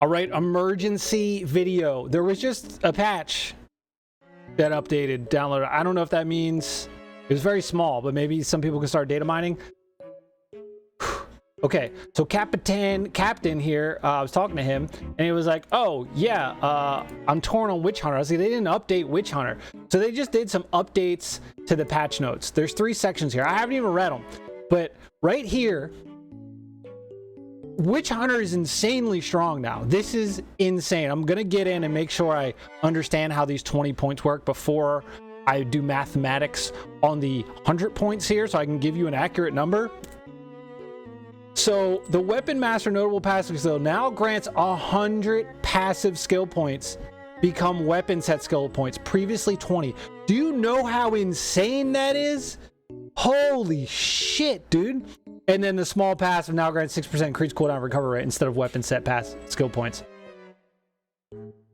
All right, emergency video. There was just a patch that updated, downloaded. I don't know if that means it was very small, but maybe some people can start data mining. Okay, so Captain here, I was talking to him, and he was like, oh, yeah, I'm torn on Witchhunter. I was like, they didn't update Witchhunter. So they just did some updates to the patch notes. There's 3 sections here. I haven't even read them. But right here, Witchhunter is insanely strong now. This is insane. I'm going to get in and make sure I understand how these 20 points work before I do mathematics on the 100 points here, so I can give you an accurate number. So the Weapon Master Notable Passive Skill now grants 100 passive skill points become weapon set skill points, previously 20. Do you know how insane that is? Holy shit, dude. And then the small passive now grants 6% increased cooldown recovery rate instead of weapon set pass skill points.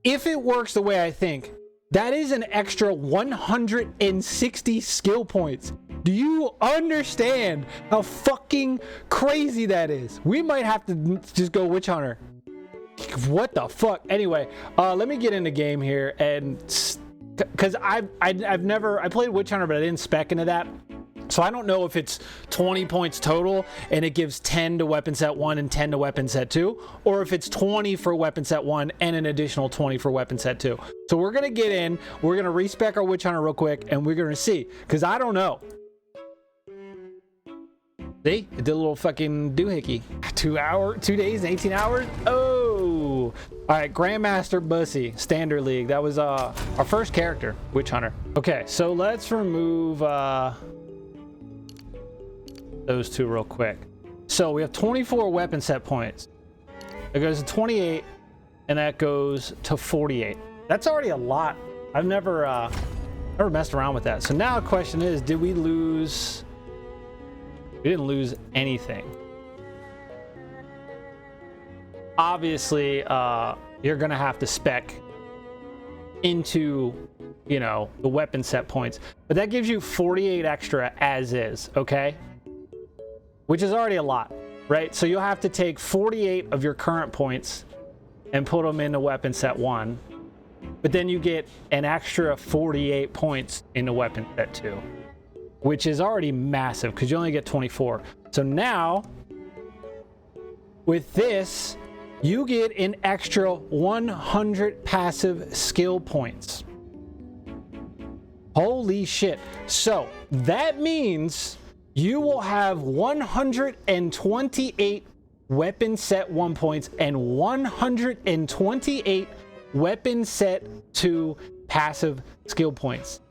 If it works the way I think, that is an extra 160 skill points. Do you understand how fucking crazy that is? We might have to just go Witchhunter. What the fuck? Anyway, let me get in the game here, and because I played Witchhunter, but I didn't spec into that. So I don't know if it's 20 points total and it gives 10 to weapon set 1 and 10 to weapon set 2, or if it's 20 for weapon set 1 and an additional 20 for weapon set 2. So we're going to get in, we're going to respec our Witchhunter real quick, and we're going to see, because I don't know. See? It did a little fucking doohickey. 2 days and 18 hours? Oh! Alright, Grandmaster Bussy, Standard League. That was our first character, Witchhunter. Okay, so let's remove those 2 real quick. So we have 24 weapon set points. It goes to 28, and that goes to 48. That's already a lot. I've never messed around with that. So now the question is, did we lose? We didn't lose anything. Obviously, you're gonna have to spec into, you know, the weapon set points, but that gives you 48 extra as is, okay? Which is already a lot, right? So you'll have to take 48 of your current points and put them into weapon set 1, but then you get an extra 48 points into weapon set 2, which is already massive because you only get 24. So now with this, you get an extra 100 passive skill points. Holy shit. So that means you will have 128 weapon set 1 points and 128 weapon set 2 passive skill points.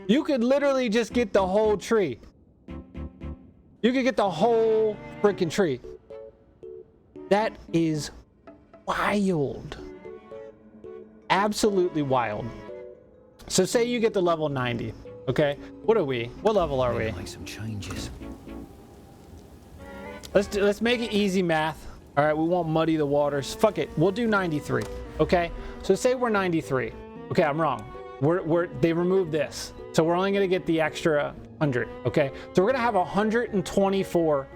You could literally just get the whole tree. You could get the whole freaking tree. That is wild. Absolutely wild. So say you get to level 90. Okay, what are we? What level are we? Make some changes. Let's make it easy math. All right, we won't muddy the waters. Fuck it, we'll do 93. Okay, so say we're 93. Okay, I'm wrong. They removed this, so we're only gonna get the extra 100. Okay, so we're gonna have 124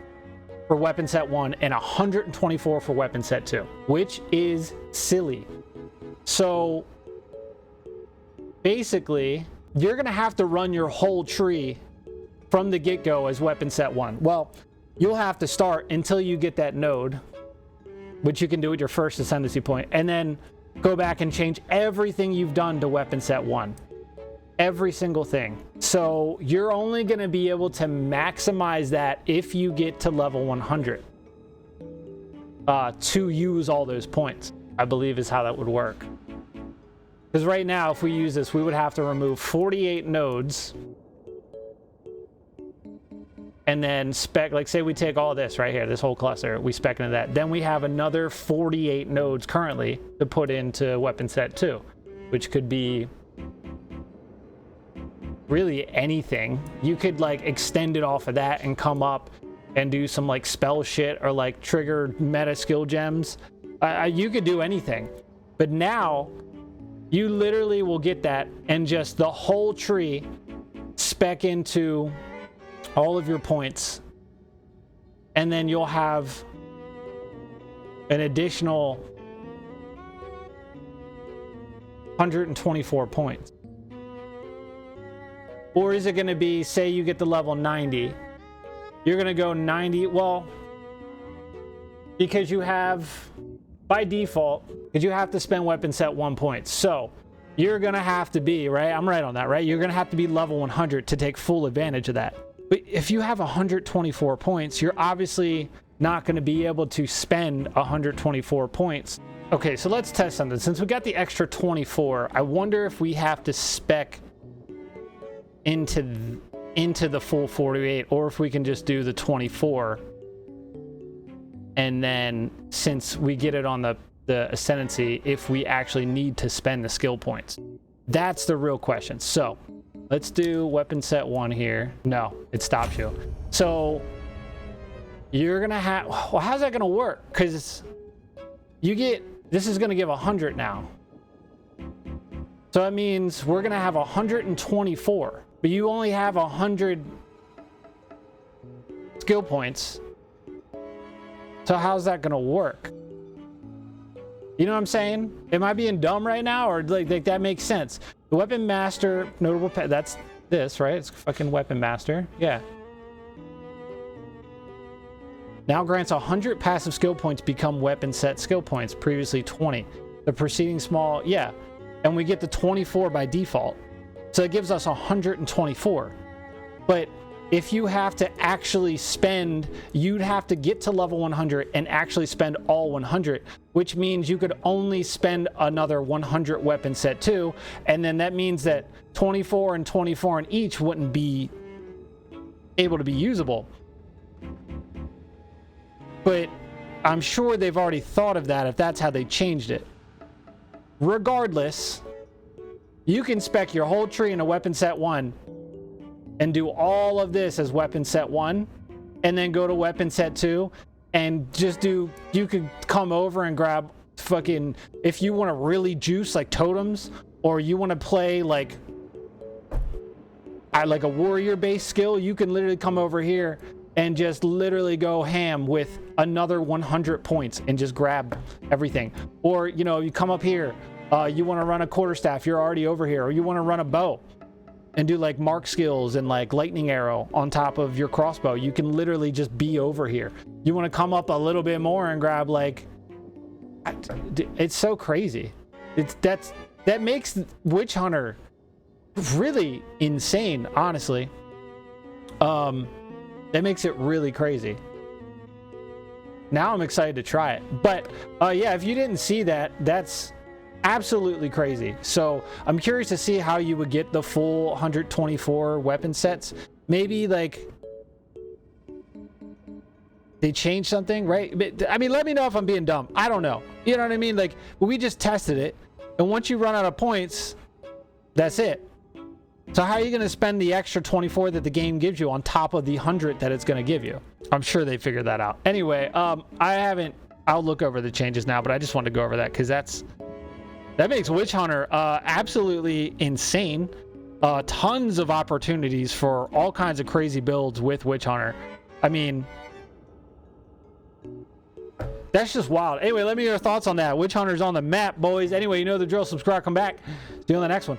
for weapon set 1 and 124 for weapon set 2, which is silly. So basically, you're gonna have to run your whole tree from the get-go as weapon set 1. Well, you'll have to start until you get that node, which you can do with your first ascendancy point, and then go back and change everything you've done to weapon set 1. Every single thing. So you're only gonna be able to maximize that if you get to level 100 to use all those points, I believe is how that would work. Because right now, if we use this, we would have to remove 48 nodes and then spec, like say we take all this right here, this whole cluster, we spec into that. Then we have another 48 nodes currently to put into weapon set 2, which could be really anything. You could like extend it off of that and come up and do some like spell shit or like trigger meta skill gems. You could do anything. But now, you literally will get that and just the whole tree spec into all of your points. And then you'll have an additional 124 points? Or is it going to be, say you get to level 90, you're going to go 90, well, because you have, by default, because you have to spend weapon set 1 point. So you're going to have to be, right? I'm right on that, right? You're going to have to be level 100 to take full advantage of that. But if you have 124 points, you're obviously not going to be able to spend 124 points. Okay, so let's test something. Since we got the extra 24, I wonder if we have to spec into the full 48, or if we can just do the 24. And then since we get it on the ascendancy, if we actually need to spend the skill points. That's the real question. So let's do weapon set 1 here. No, it stops you. So you're gonna have, well, how's that gonna work? Because you get, this is gonna give 100 now. So that means we're gonna have 124, but you only have 100 skill points. So how's that gonna work? You know what I'm saying? Am I being dumb right now, or like that makes sense? The weapon master notable pet, that's this, right? It's fucking weapon master. Yeah. Now grants 100 passive skill points become weapon set skill points, previously 20. The preceding small, yeah. And we get the 24 by default. So it gives us 124. But if you have to actually spend, you'd have to get to level 100 and actually spend all 100, which means you could only spend another 100 weapon set 2, and then that means that 24 and 24 in each wouldn't be able to be usable. But I'm sure they've already thought of that if that's how they changed it. Regardless, you can spec your whole tree in a weapon set 1 and do all of this as weapon set 1, and then go to weapon set 2 and just do, you could come over and grab fucking, if you want to really juice like totems, or you want to play like a warrior based skill, you can literally come over here and just literally go ham with another 100 points and just grab everything. Or, you know, you come up here, you want to run a quarterstaff, you're already over here, or you want to run a bow and do like mark skills and like lightning arrow on top of your crossbow. You can literally just be over here. You want to come up a little bit more and grab like, it's so crazy. That makes Witchhunter really insane, honestly. That makes it really crazy. Now I'm excited to try it. But yeah, if you didn't see that, that's absolutely crazy. So I'm curious to see how you would get the full 124 weapon sets. Maybe like they changed something, right? But, I mean, let me know if I'm being dumb. I don't know. You know what I mean? Like, we just tested it, and once you run out of points, that's it. So how are you going to spend the extra 24 that the game gives you on top of the 100 that it's going to give you? I'm sure they figured that out. Anyway, I'll look over the changes now, but I just wanted to go over that because that makes Witchhunter absolutely insane. Tons of opportunities for all kinds of crazy builds with Witchhunter. I mean, that's just wild. Anyway, let me know your thoughts on that. Witchhunter's on the map, boys. Anyway, you know the drill. Subscribe, come back. See you on the next one.